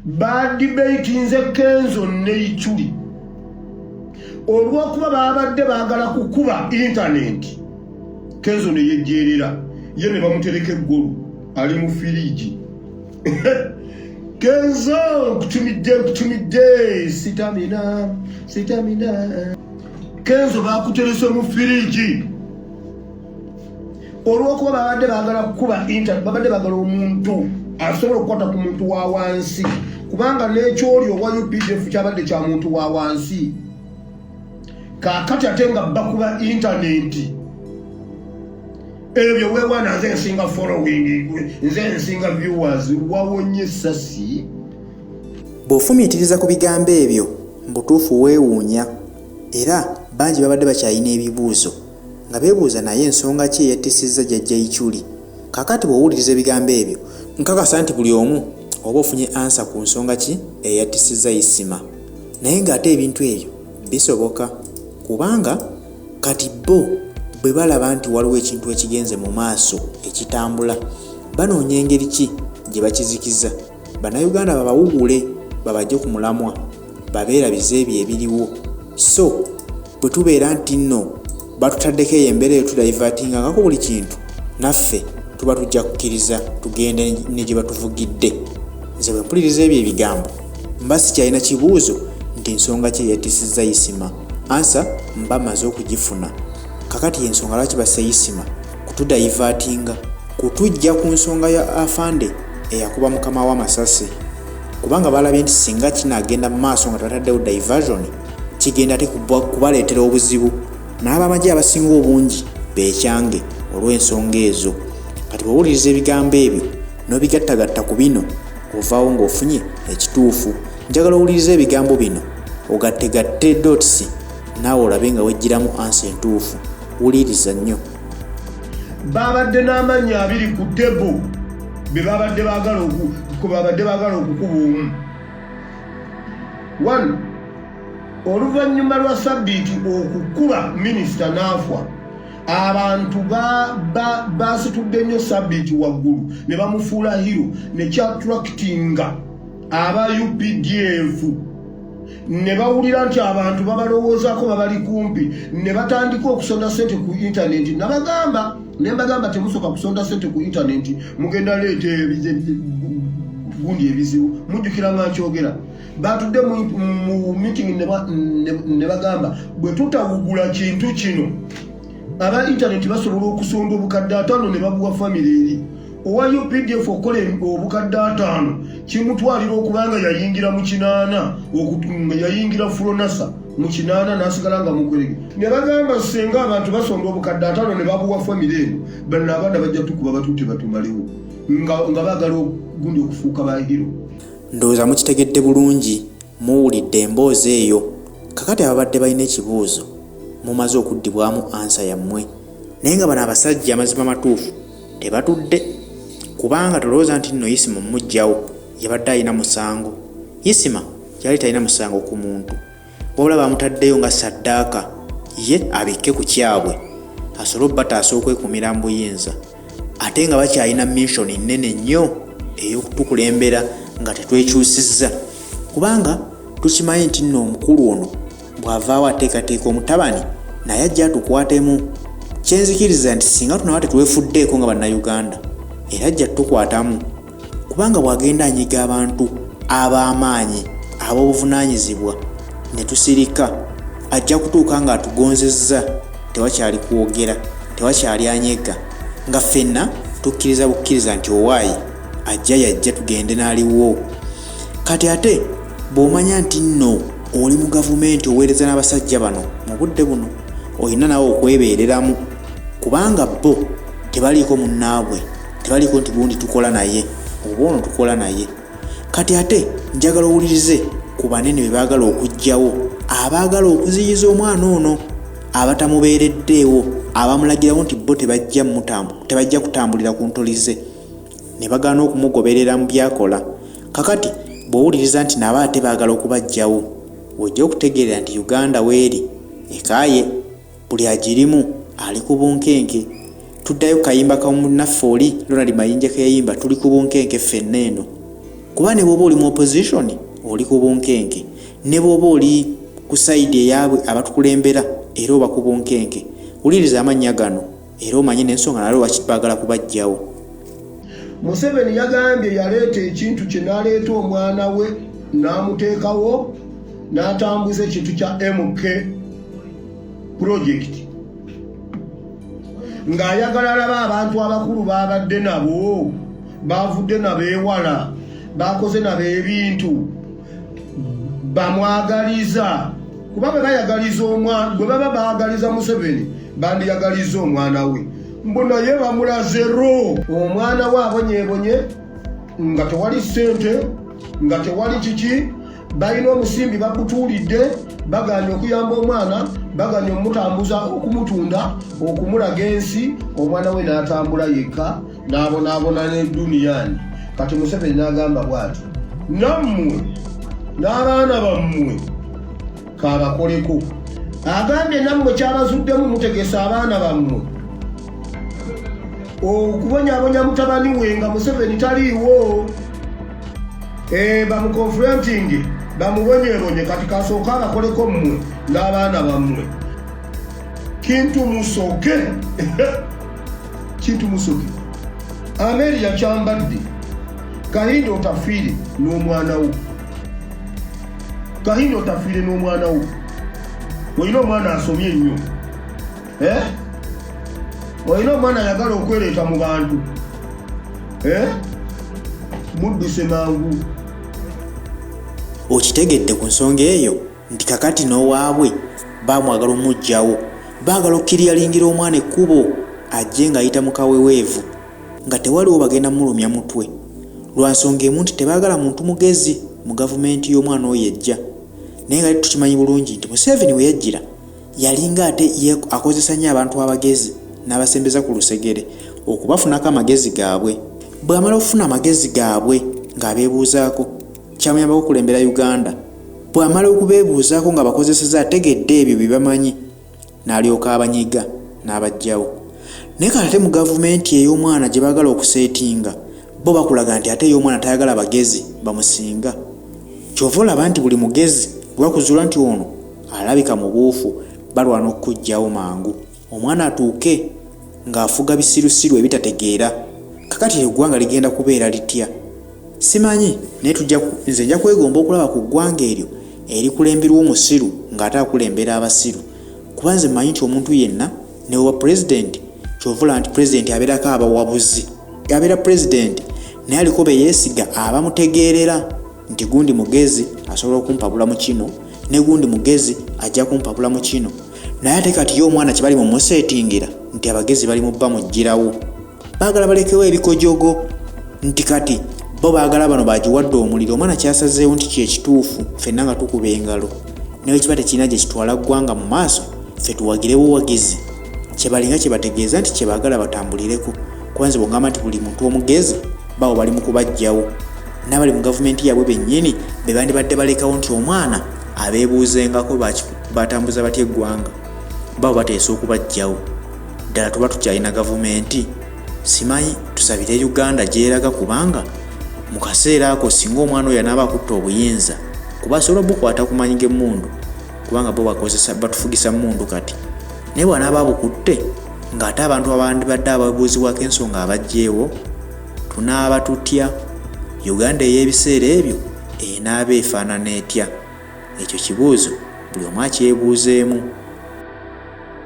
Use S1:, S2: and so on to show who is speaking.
S1: badibeitinze Kenzo Naye olw'okuba babadde baagala kukuba internet. Kenzo ne yejjeerera ye ne bamutereka eggulu ali mu firiji. Kenzo kutumidde sitamina. Kenzo bakuterese mu firiji olw'okuba babadde baagala kukuba internet. Babadde baagala omuntu asobola okukwata ku muntu wa wansi, kubanga n'ekyoli owa UPDF kyabadde kya muntu wa wansi. Kakati ate nga bakuba internet. Ebyo weewana nze nsinga following, nze nsinga viewers, wawonye sasi.
S2: Bw'ofumiitiriza ku bigambo ebyo mbutuufu weewuunya, era bangi babadde bakyalina ebibuuzo nga beebuuza naye ensonga ki eyattisizza Jjajja Isma. Kakati bw'owuliriza ebigambo ebyo nkakasa nti buli omu oba ofunye ansa ku nsonga ki eyattisizza Isma. Naye ng'ate ebintu ebyo bisoboka, kubanga kati bo bwe balaba nti waliwo ekintu ekigenze mu maaso ekitambula, banoonya engeri ki gye bakizikiza. Bannayuganda babawugule babajje ku mulamwa babeerabize ebyo ebiriwo. So bwe tubeera nti nno batutaddeko eyo embeera eyo tudaivatingangako buli kintu, naffe tuba tujja kukkiriza tugende ne gye batuvugidde. Nze bwe mpuliriza ebyo ebigambo mba sikyalina kibuuzo nti nsonga ki eyattisizza Isma. Ansa mba maze okugifuna. Kakati ensonga lwaki basse Isma kutudaivatinga kutujja ku nsonga ya afande eyakuba mukama wa Amasasi, kubanga balabye nti singa kinagenda mu maaso nga tataddewo diversion kigenda ate kubaleetera obuzibu, n'abamagye abasinga obungi beekyange olw'ensonga ezo. Kati bw'owuliriza ebigambo ebyo n'obigattagatta ku bino ovaawo ng'ofunye ekituufu. Njagala owuliriza ebigambo bino ogattegatte dots naawe olabe nga wejjiramu ansa entuufu. Wuliriza nnyo.
S1: Babadde n'amannya 2 ku tebo be babadde baagala okukuba omu. 1. Oluvannyuma lwa sabbiiti okukuba minisita n'afa, abantu basitudde nnyo sabbiiti waggulu ne bamufuula hiro ne kyatulakitinga aba UPDF ne bawulira nti abantu babalowoozaako babali kumpi ne batandika okusonda ssente ku internet. Nembagamba temusooka kusonda ssente ku internet, mugenda leeta gundi ebizibu. Mujjukira nga nkyogera, batudde mu meeting ne bagamba bwe tutawugula kintu kino aba internet basobola okusonda obukadde 5 ne babuwa family eri. Owa UPDF okola obukadde 5 kimutwalira okubanga yayingira mu 8 yayingira Fulonasa mu 8 n'asigala nga mukwerege. Ne bagamba senga abantu basonda obukadde 5 ne babuwa family eno, bano abaana bajja tukuba batutte batumalewo nga baagala gundi okufuuka ba hero.
S2: Ndowooza mukitegedde bulungi, muwulidde emboozi eyo. Kakati ababadde balina ekibuuzo mumaze okuddibwamu ansa yammwe, naye nga bano abasajja amazima matuufu tebatudde, kubanga tolowooza nti nno Isma mmuggyawo yabadde alina musango. Isma yali talina musango ku muntu, wabula bamutaddeyo nga saddaaka ye abikke ku kyabwe asobole obbataasa okwekumira mu buyinza, ate nga bakyalina mission nnene nnyo ey'okutukulembera nga tetwekyusizza, kubanga tukimanyi nti nno omukulu ono bw'avaawo ateekateeka omutabani naye ajja atukwatemu. Kyenzikiriza nti singa tunaba tetuwefuddeeko nga bannayuganda era ajja tukwatamu, kubanga bw'agenda anyiga abantu ab'amaanyi ab'obuvunaanyizibwa ne tusirika, ajja kutuuka nga atugonzezza, tewakyali kwogera, tewakyali anyega, nga ffenna tukkiriza bukkiriza nti owaayi ajja yajja tugende n'aliwo. Kati ate bw'omanya nti nno oli mu gavumenti oweereza n'abasajja bano mu budde buno, olina nawe okwebeereramu, kubanga bo tebaliiko munnaabwe, tebaliiko nti gundi tukola naye oba ono tukola naye. Kati ate njagala owulirize ku banene be baagala okuggyawo, abaagala okuziyiza omwana ono, abatamubeereddeewo, abamulagirawo nti bo tebajja kutambulira ku ntolize, ne bagaana okumugoberera mu byakola. Kakati bw'owuliriza nti nabo ate baagala okubaggyawo, ojja okutegeerera nti Uganda weeri ekaaye, buli agirimu ali ku bunkenke. Tuddayo kayimba kamunnaffe oli Ronald Mayinja ke yayimba, tuli ku bunkenke ffenna eno. kuba ne bw'oba oli mu opposition oli ku bunkenke, ne bw'oba oli ku side eyaabwe abatukulembera era oba ku bunkenke, wuliriza amannya gano era omanye n'ensonga nalwo lwaki baagala kubajjawo.
S1: Museveni yagambye yaleeta ekintu kye n'aleeta omwana we n'amuteekawo n'atambuza ekintu kya MK project ng'ayagala alaba abantu abakulu babadde nabo bavudde nabo ewala bakoze nabo ebintu bamwagaliza kuba bwe bayagaliza omwana bwe baba baagaliza Museveni bandiyagaliza omwana we mbu naye bamulazero omwana we abonyeebonye nga tewali ssente nga tewali kiki balina omusimbi bakutuulidde baganye okuyamba omwana baganye omutambuza okumutunda okumulaga ensi omwana we n'atambula yekka n'abonaabona ne duniyani. Kati Museveni n'agamba bw'ati nammwe n'abaana bammwe kaabakoleko. Agambye nammwe kyabazuddemu mutegesa abaana bammwe okubonyaabonya mutabani we nga Museveni taliiwo bamukonfronting bamubonyeebonye kati kasooka abakoleko mmwe n'abaana bammwe. Kintu musoke kintu musoke Ameri yakyambadde Kahindo otafiire n'omwana wo, Kahindo otafiire n'omwana wo. Olina omwana asomye ennyo olina omwana ayagala okwereeta mu bantu mudduse mangu.
S2: Okitegedde ku nsonga eyo nti kakati n'owaabwe baamwagala omugjawo, baagala okkiryalingira omwana ekkubo ajje ng'ayita mu kaweweevu nga tewaliwo bagenda mulumya mutwe lwa nsonga emu nti tebaagala muntu mugezi mu gavumenti y'omwana oyo ejja. Naye nga tukimanyi bulungi nti Museveni we yajjira yalinga ate akozesa nnyo abantu abagezi n'abasembeza ku lusegere okubafunako amagezi gaabwe. Bw'amala okufuna amagezi gaabwe ng'abeebuuzaako kyamuyambako okulembera Uganda. Bw'amala okubeebuuzaako nga bakozeseza ategedde ebyo bye bamanyi n'alyoka abanyiga n'abajjawo. Naye kati ate mu gavumenti ey'omwana gye baagala okuseetinga bo bakulaga nti ate ey'omwana tayagala bagezi bamusinga. Kyova olaba nti buli mugezi lwakuzuula nti ono alabika mu buufu balwana okujjawo mangu omwana atuuke ng'afuga bisirusiru ebitategeera. Kakati eggwanga ligenda kubeera litya simanyi, naye nze nja kwegomba okulaba ku ggwanga eryo erikulemberwa omusiru ng'ate akulembera abasiru, kuba nze mmanyi nti omuntu yenna newa pulezidenti kyovula nti pulezidenti abeerako abawabuzi, abeera pulezidenti naye aliko be yeesiga abamutegeerera nti gundi mugezi asobola okumpabula mu kino ne gundi mugezi ajja kumpabula mu kino. Naye ate kati y'omwana kye bali mu museetingira nti abagezi bali mu bba mugirawo, baagala balekewo ebikojogo nti kati bo baagala bano bagiwadde omuliro. Omwana kyasazeewo nti kyekituufu ffenna nga tukuba engalo naye kiba tekirina gye kitwala ggwanga mu maaso, ffe tuwagirewo buwagizi kye balinga kye bategeeza nti kye baagala batambulireko. Kuba nze bw'ongamba nti buli muntu omugezi bawo bali mu kubajjawo, n'abali mu gavumenti yaabwe bennyini be bandibadde balekawo nti omwana abeebuuzengako batambuza batya eggwanga bawo bateesa okubajjawo. Ddala tuba tukyalina gavumenti simanyi tusabire Uganda gyeraga, kubanga mu kaseera ako singa omwana oyo anaaba akutta obuyinza kuba asobola bukwata ku maanyi g'emmundu kubanga bo batufugisa mmundu kati. Naye bw'anaaba bukutte ng'ate abantu abandibadde ababuuzibwako ensonga abajjeewo tunaaba tutya? Uganda ey'ebiseera ebyo enaaba efaanana etya? Ekyo kibuuzo buli omu akyebuuzeemu.